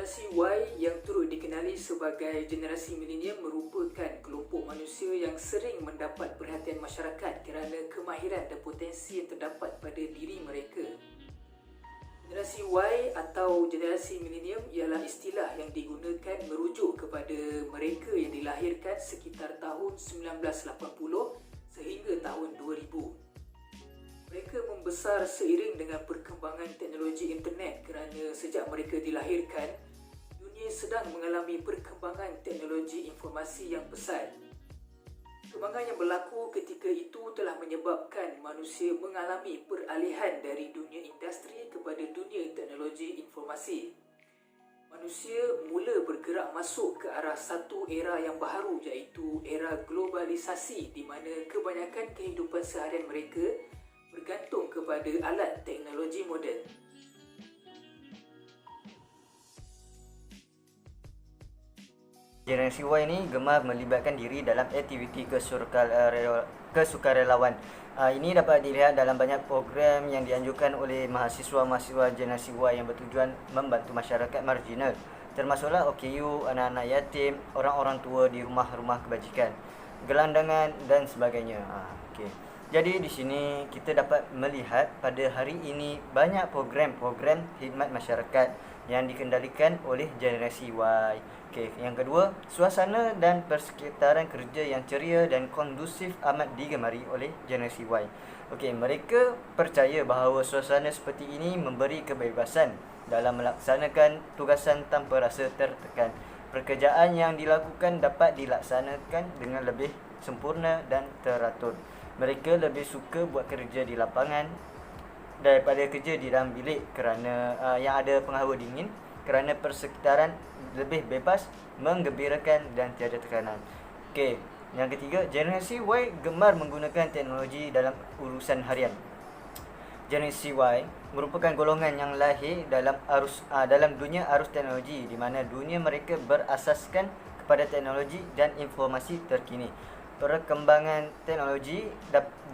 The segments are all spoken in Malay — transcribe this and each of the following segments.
Generasi Y yang turut dikenali sebagai generasi milenium merupakan kelompok manusia yang sering mendapat perhatian masyarakat kerana kemahiran dan potensi yang terdapat pada diri mereka. Generasi Y atau generasi milenium ialah istilah yang digunakan merujuk kepada mereka yang dilahirkan sekitar tahun 1980 sehingga tahun 2000. Mereka membesar seiring dengan perkembangan teknologi internet kerana sejak mereka dilahirkan, dunia sedang mengalami perkembangan teknologi informasi yang pesat. Perkembangan yang berlaku ketika itu telah menyebabkan manusia mengalami peralihan dari dunia industri kepada dunia teknologi informasi. Manusia mula bergerak masuk ke arah satu era yang baharu, iaitu era globalisasi, di mana kebanyakan kehidupan seharian mereka bergantung kepada alat teknologi moden. Generasi Y ini gemar melibatkan diri dalam aktiviti kesukarelawan. Ini dapat dilihat dalam banyak program yang dianjurkan oleh mahasiswa-mahasiswa generasi Y yang bertujuan membantu masyarakat marginal, termasuklah OKU, anak-anak yatim, orang-orang tua di rumah-rumah kebajikan, gelandangan dan sebagainya. Jadi di sini kita dapat melihat pada hari ini banyak program-program khidmat masyarakat yang dikendalikan oleh generasi Y. Yang kedua, suasana dan persekitaran kerja yang ceria dan kondusif amat digemari oleh generasi Y. Mereka percaya bahawa suasana seperti ini memberi kebebasan dalam melaksanakan tugasan tanpa rasa tertekan. Pekerjaan yang dilakukan dapat dilaksanakan dengan lebih sempurna dan teratur. Mereka lebih suka buat kerja di lapangan daripada kerja di dalam bilik kerana yang ada penghawa dingin, kerana persekitaran lebih bebas, menggembirakan dan tiada tekanan. Yang ketiga, generasi Y gemar menggunakan teknologi dalam urusan harian. Generasi Y merupakan golongan yang lahir dalam dunia arus teknologi, di mana dunia mereka berasaskan kepada teknologi dan informasi terkini. Perkembangan teknologi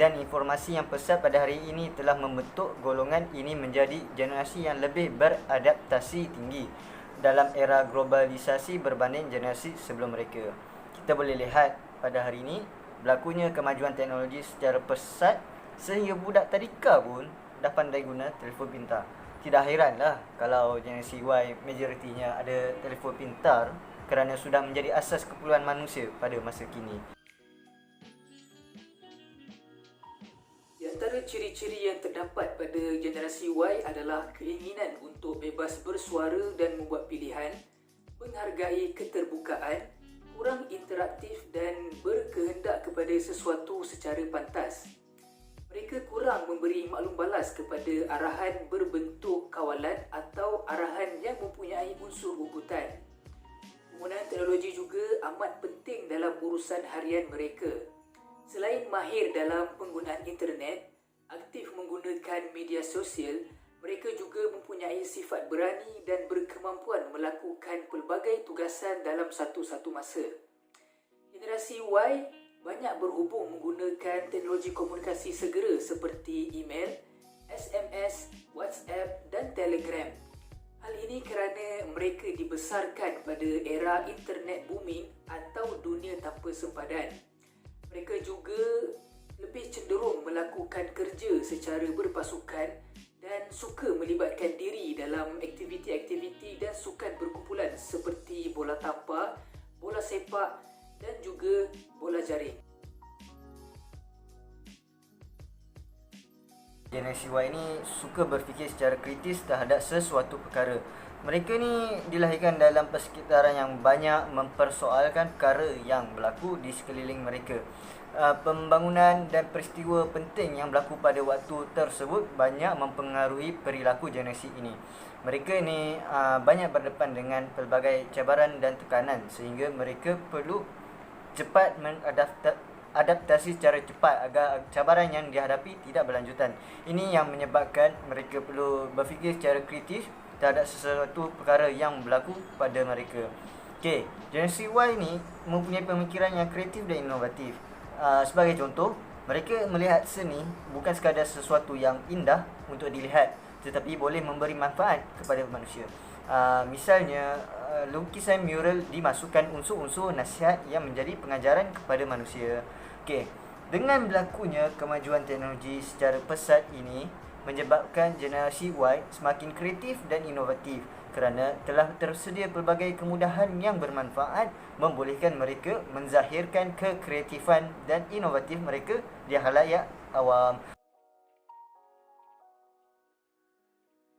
dan informasi yang pesat pada hari ini telah membentuk golongan ini menjadi generasi yang lebih beradaptasi tinggi dalam era globalisasi berbanding generasi sebelum mereka. Kita boleh lihat pada hari ini berlakunya kemajuan teknologi secara pesat sehingga budak tadika pun dah pandai guna telefon pintar. Tidak hairanlah kalau generasi Y majoritinya ada telefon pintar kerana sudah menjadi asas keperluan manusia pada masa kini. Antara ciri-ciri yang terdapat pada generasi Y adalah keinginan untuk bebas bersuara dan membuat pilihan, menghargai keterbukaan, kurang interaktif dan berkehendak kepada sesuatu secara pantas. Mereka kurang memberi maklum balas kepada arahan berbentuk kawalan atau arahan yang mempunyai unsur ugutan. Penggunaan teknologi juga amat penting dalam urusan harian mereka. Selain mahir dalam penggunaan internet, aktif menggunakan media sosial, mereka juga mempunyai sifat berani dan berkemampuan melakukan pelbagai tugasan dalam satu-satu masa. Generasi Y banyak berhubung menggunakan teknologi komunikasi segera seperti email, SMS, WhatsApp dan Telegram. Hal ini kerana mereka dibesarkan pada era internet booming atau dunia tanpa sempadan. Mereka juga lebih cenderung melakukan kerja secara berpasukan dan suka melibatkan diri dalam aktiviti-aktiviti dan sukan berkumpulan seperti bola tampar, bola sepak dan juga bola jaring. Generasi Y ini suka berfikir secara kritis terhadap sesuatu perkara. Mereka ni dilahirkan dalam persekitaran yang banyak mempersoalkan perkara yang berlaku di sekeliling mereka. Pembangunan dan peristiwa penting yang berlaku pada waktu tersebut banyak mempengaruhi perilaku generasi ini. Mereka ni banyak berdepan dengan pelbagai cabaran dan tekanan sehingga mereka perlu cepat adaptasi secara cepat agar cabaran yang dihadapi tidak berlanjutan. Ini yang menyebabkan mereka perlu berfikir secara kritis terhadap sesuatu perkara yang berlaku pada mereka. Generasi Y ni mempunyai pemikiran yang kreatif dan inovatif. Sebagai contoh, mereka melihat seni bukan sekadar sesuatu yang indah untuk dilihat, tetapi boleh memberi manfaat kepada manusia. Misalnya lukisan mural dimasukkan unsur-unsur nasihat yang menjadi pengajaran kepada manusia. Okey, dengan berlakunya kemajuan teknologi secara pesat ini menyebabkan generasi Y semakin kreatif dan inovatif kerana telah tersedia pelbagai kemudahan yang bermanfaat membolehkan mereka menzahirkan kekreatifan dan inovatif mereka di khalayak awam.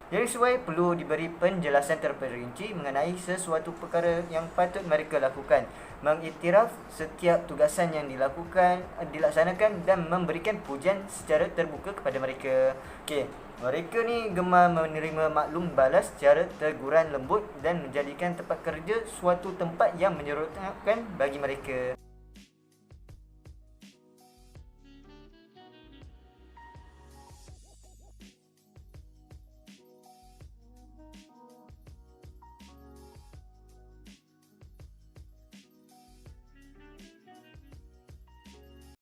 Generasi Y perlu diberi penjelasan terperinci mengenai sesuatu perkara yang patut mereka lakukan, mengiktiraf setiap tugasan yang dilaksanakan dan memberikan pujian secara terbuka kepada mereka. Okey, mereka ni gemar menerima maklum balas secara teguran lembut dan menjadikan tempat kerja suatu tempat yang menyeronokkan bagi mereka.